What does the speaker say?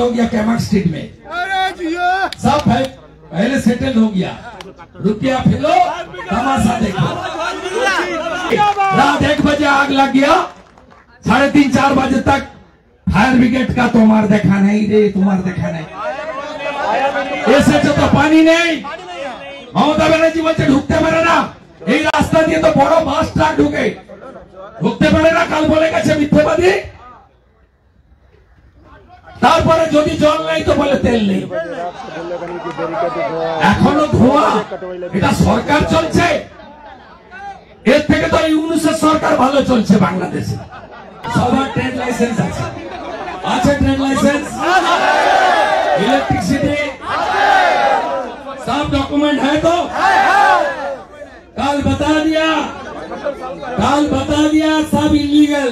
हो गया कैमक स्ट्रीट में, सब पहले सेटल हो गया। रुपया फिलो, तमाशा देखो। रात 1 बजे आग लग गया, 3:30-4 बजे तक फायर ब्रिगेड का तुम्हार देखा नहीं रे, तुम्हार देखा नहीं। ऐसे तो पानी नहीं, ममता बनर्जी বলছে ঢুকতে পারে না, এই রাস্তা দিয়ে তো বড় বাস ট্রাক ঢুকতে পারে না। কাল বলে গেছে মিথ্যাবাদী। তারপরে যদি জল নাই তো বলে তেল নেই, এখনো ধোঁয়া। এটা সরকার চলছে, এর থেকে তো ইউনূসের সরকার ভালো চলছে বাংলাদেশে। সবার ট্রেড লাইসেন্স আছে, ট্রেড লাইসেন্স, इलेक्ट्रिसिटी, सब डॉक्यूमेंट है तो कल बता दिया सब इलीगल।